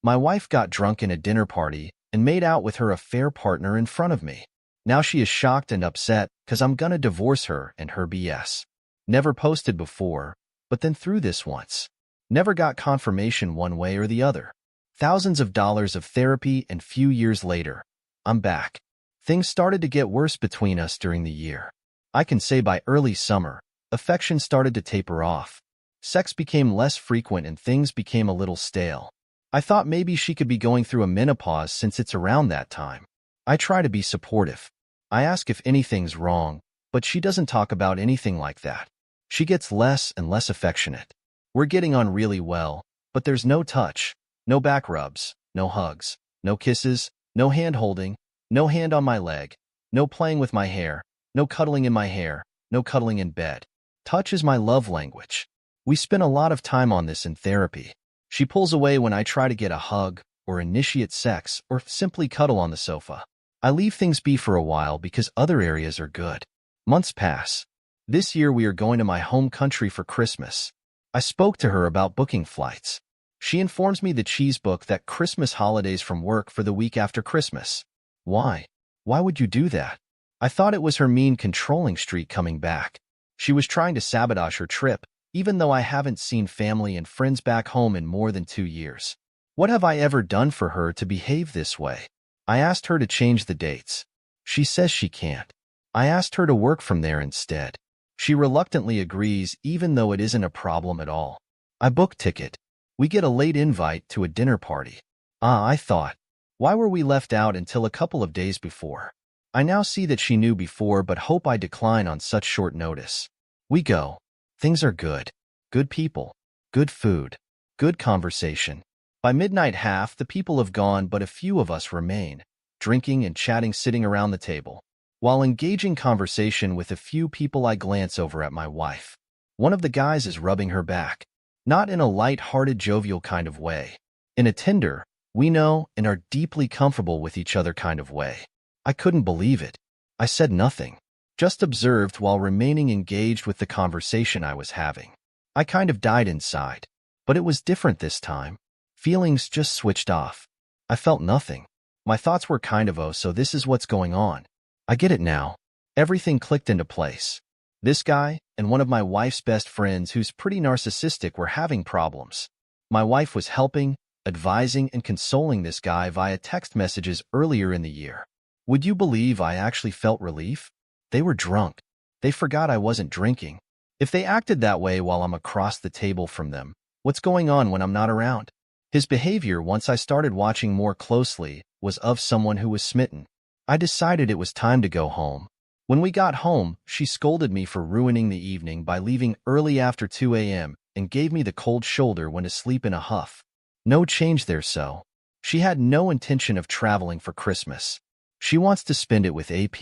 My wife got drunk in a dinner party and made out with her affair partner in front of me. Now she is shocked and upset because I'm gonna divorce her and her BS. Never posted before, but then through this once. Never got confirmation one way or the other. Thousands of dollars of therapy, and few years later, I'm back. Things started to get worse between us during the year. I can say by early summer, affection started to taper off. Sex became less frequent and things became a little stale. I thought maybe she could be going through a menopause since it's around that time. I try to be supportive. I ask if anything's wrong, but she doesn't talk about anything like that. She gets less and less affectionate. We're getting on really well, but there's no touch, no back rubs, no hugs, no kisses, no hand-holding, no hand on my leg, no playing with my hair, no cuddling in my hair, no cuddling in bed. Touch is my love language. We spend a lot of time on this in therapy. She pulls away when I try to get a hug, or initiate sex, or simply cuddle on the sofa. I leave things be for a while because other areas are good. Months pass. This year we are going to my home country for Christmas. I spoke to her about booking flights. She informs me that she's booked that Christmas holidays from work for the week after Christmas. Why? Why would you do that? I thought it was her mean controlling streak coming back. She was trying to sabotage her trip, even though I haven't seen family and friends back home in more than 2 years. What have I ever done for her to behave this way? I asked her to change the dates. She says she can't. I asked her to work from there instead. She reluctantly agrees even though it isn't a problem at all. I book ticket. We get a late invite to a dinner party. I thought, why were we left out until a couple of days before? I now see that she knew before but hope I decline on such short notice. We go. Things are good. Good people. Good food. Good conversation. By midnight half the people have gone but a few of us remain, drinking and chatting sitting around the table. While engaging conversation with a few people I glance over at my wife. One of the guys is rubbing her back. Not in a light-hearted jovial kind of way. In a tender, we know and are deeply comfortable with each other kind of way. I couldn't believe it. I said nothing. Just observed while remaining engaged with the conversation I was having. I kind of died inside. But it was different this time. Feelings just switched off. I felt nothing. My thoughts were kind of, oh, so this is what's going on. I get it now. Everything clicked into place. This guy and one of my wife's best friends who's pretty narcissistic were having problems. My wife was helping, advising, and consoling this guy via text messages earlier in the year. Would you believe I actually felt relief? They were drunk. They forgot I wasn't drinking. If they acted that way while I'm across the table from them, what's going on when I'm not around? His behavior, once I started watching more closely, was of someone who was smitten. I decided it was time to go home. When we got home, she scolded me for ruining the evening by leaving early after 2 a.m. and gave me the cold shoulder when to sleep in a huff. No change there, so. She had no intention of traveling for Christmas. She wants to spend it with AP.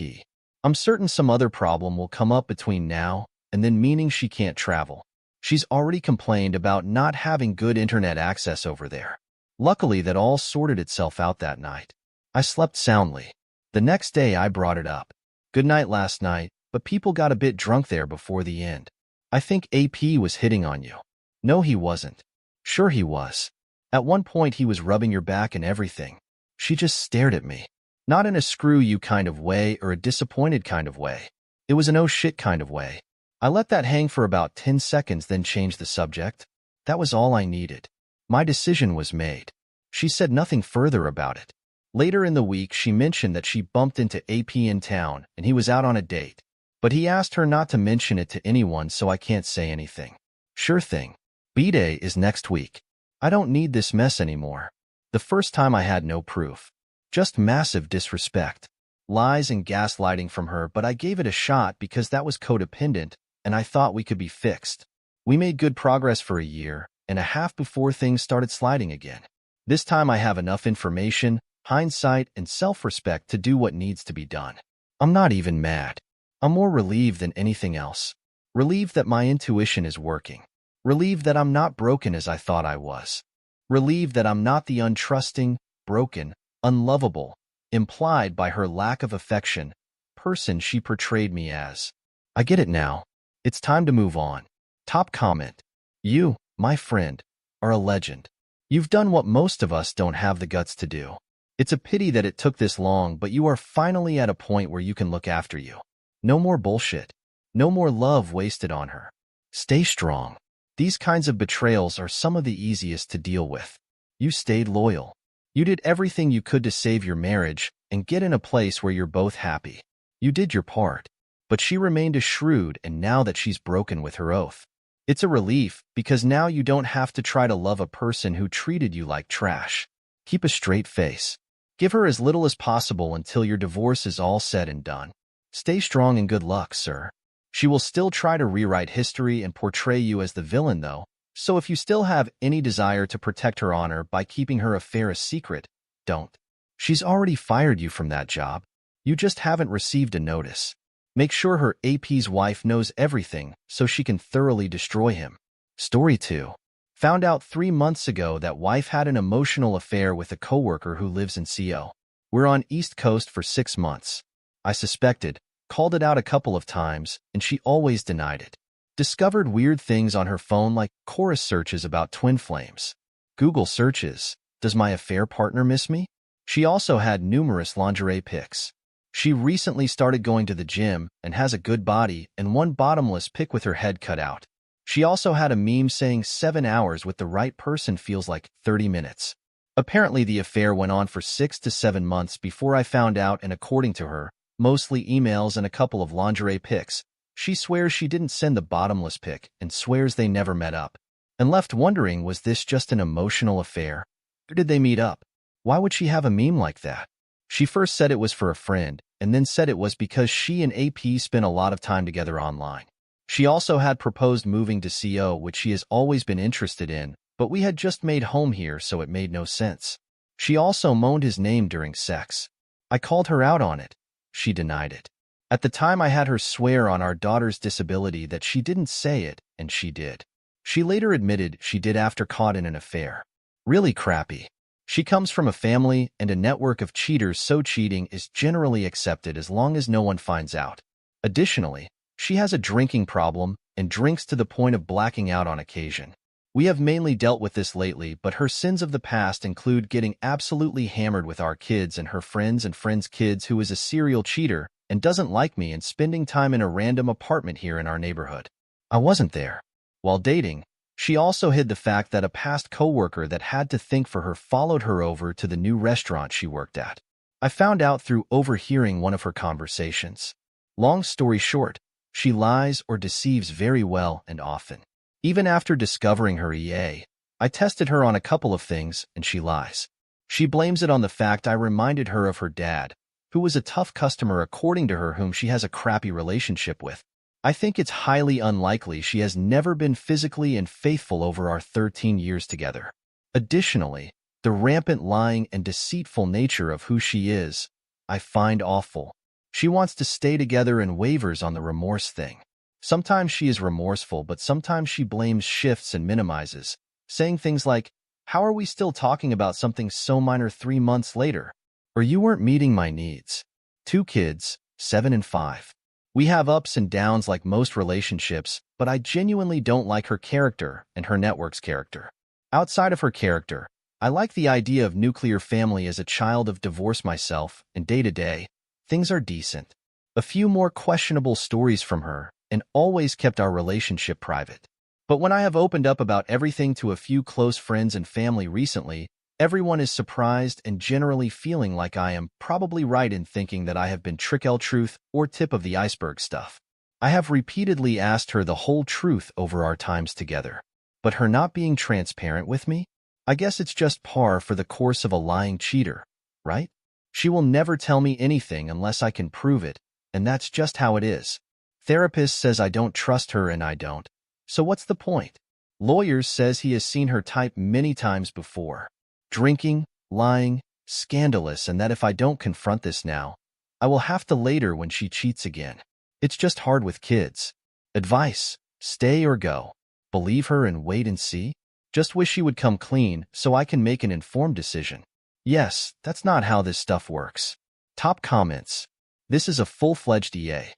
I'm certain some other problem will come up between now and then, meaning she can't travel. She's already complained about not having good internet access over there. Luckily, that all sorted itself out that night. I slept soundly. The next day I brought it up. Good night last night, but people got a bit drunk there before the end. I think AP was hitting on you. No, he wasn't. Sure he was. At one point he was rubbing your back and everything. She just stared at me. Not in a screw you kind of way or a disappointed kind of way. It was an oh shit kind of way. I let that hang for about 10 seconds, then changed the subject. That was all I needed. My decision was made. She said nothing further about it. Later in the week, she mentioned that she bumped into AP in town and he was out on a date. But he asked her not to mention it to anyone, so I can't say anything. Sure thing. B-Day is next week. I don't need this mess anymore. The first time I had no proof. Just massive disrespect. Lies and gaslighting from her, but I gave it a shot because that was codependent and I thought we could be fixed. We made good progress for a year and a half before things started sliding again. This time I have enough information, hindsight, and self-respect to do what needs to be done. I'm not even mad. I'm more relieved than anything else. Relieved that my intuition is working. Relieved that I'm not broken as I thought I was. Relieved that I'm not the untrusting, broken, unlovable, implied by her lack of affection, person she portrayed me as. I get it now. It's time to move on. Top comment. You, my friend, are a legend. You've done what most of us don't have the guts to do. It's a pity that it took this long, but you are finally at a point where you can look after you. No more bullshit. No more love wasted on her. Stay strong. These kinds of betrayals are some of the easiest to deal with. You stayed loyal. You did everything you could to save your marriage and get in a place where you're both happy. You did your part. But she remained as shrewd, and now that she's broken with her oath, it's a relief because now you don't have to try to love a person who treated you like trash. Keep a straight face. Give her as little as possible until your divorce is all said and done. Stay strong and good luck, sir. She will still try to rewrite history and portray you as the villain, though, so if you still have any desire to protect her honor by keeping her affair a secret, don't. She's already fired you from that job. You just haven't received a notice. Make sure her AP's wife knows everything so she can thoroughly destroy him. Story 2. Found out 3 months ago that wife had an emotional affair with a coworker who lives in CO. We're on East Coast for 6 months. I suspected, called it out a couple of times, and she always denied it. Discovered weird things on her phone like chorus searches about twin flames. Google searches, does my affair partner miss me? She also had numerous lingerie pics. She recently started going to the gym and has a good body and one bottomless pic with her head cut out. She also had a meme saying 7 hours with the right person feels like 30 minutes. Apparently the affair went on for 6 to 7 months before I found out, and according to her, mostly emails and a couple of lingerie pics. She swears she didn't send the bottomless pic and swears they never met up. And left wondering, was this just an emotional affair? Or did they meet up? Why would she have a meme like that? She first said it was for a friend, and then said it was because she and AP spent a lot of time together online. She also had proposed moving to CO, which she has always been interested in, but we had just made home here, so it made no sense. She also moaned his name during sex. I called her out on it. She denied it. At the time I had her swear on our daughter's disability that she didn't say it, and she did. She later admitted she did after caught in an affair. Really crappy. She comes from a family and a network of cheaters, so cheating is generally accepted as long as no one finds out. Additionally, she has a drinking problem and drinks to the point of blacking out on occasion. We have mainly dealt with this lately, but her sins of the past include getting absolutely hammered with our kids and her friends' kids, who is a serial cheater and doesn't like me, and spending time in a random apartment here in our neighborhood. I wasn't there. While dating, she also hid the fact that a past coworker that had to think for her followed her over to the new restaurant she worked at. I found out through overhearing one of her conversations. Long story short, she lies or deceives very well and often. Even after discovering her EA, I tested her on a couple of things and she lies. She blames it on the fact I reminded her of her dad, who was a tough customer according to her, whom she has a crappy relationship with. I think it's highly unlikely. She has never been physically and faithful over our 13 years together. Additionally, the rampant lying and deceitful nature of who she is, I find awful. She wants to stay together and wavers on the remorse thing. Sometimes she is remorseful, but sometimes she blames shifts and minimizes, saying things like, "How are we still talking about something so minor 3 months later?" Or "You weren't meeting my needs." 2 kids, 7 and 5. We have ups and downs like most relationships, but I genuinely don't like her character and her network's character. Outside of her character, I like the idea of nuclear family. As a child of divorce myself, and day-to-day, things are decent. A few more questionable stories from her, and always kept our relationship private. But when I have opened up about everything to a few close friends and family recently, everyone is surprised and generally feeling like I am probably right in thinking that I have been truth or tip of the iceberg stuff. I have repeatedly asked her the whole truth over our times together. But her not being transparent with me? I guess it's just par for the course of a lying cheater, right? She will never tell me anything unless I can prove it, and that's just how it is. Therapist says I don't trust her, and I don't. So what's the point? Lawyers says he has seen her type many times before. Drinking, lying, scandalous, and that if I don't confront this now, I will have to later when she cheats again. It's just hard with kids. Advice: stay or go. Believe her and wait and see? Just wish she would come clean so I can make an informed decision. Yes, that's not how this stuff works. Top comments. This is a full-fledged EA.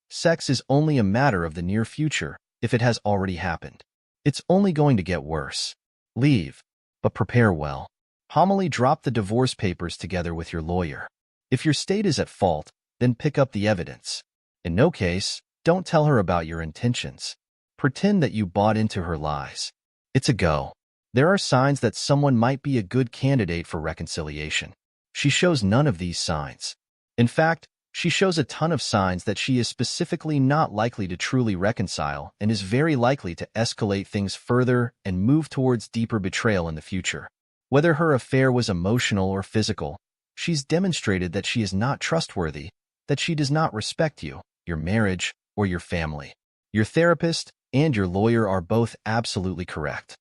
Sex is only a matter of the near future if it has already happened. It's only going to get worse. Leave. but prepare well. Homily, drop the divorce papers together with your lawyer. If your state is at fault, then pick up the evidence. In no case, don't tell her about your intentions. Pretend that you bought into her lies. It's a go. There are signs that someone might be a good candidate for reconciliation. She shows none of these signs. In fact, she shows a ton of signs that she is specifically not likely to truly reconcile and is very likely to escalate things further and move towards deeper betrayal in the future. Whether her affair was emotional or physical, she's demonstrated that she is not trustworthy, that she does not respect you, your marriage, or your family. Your therapist and your lawyer are both absolutely correct.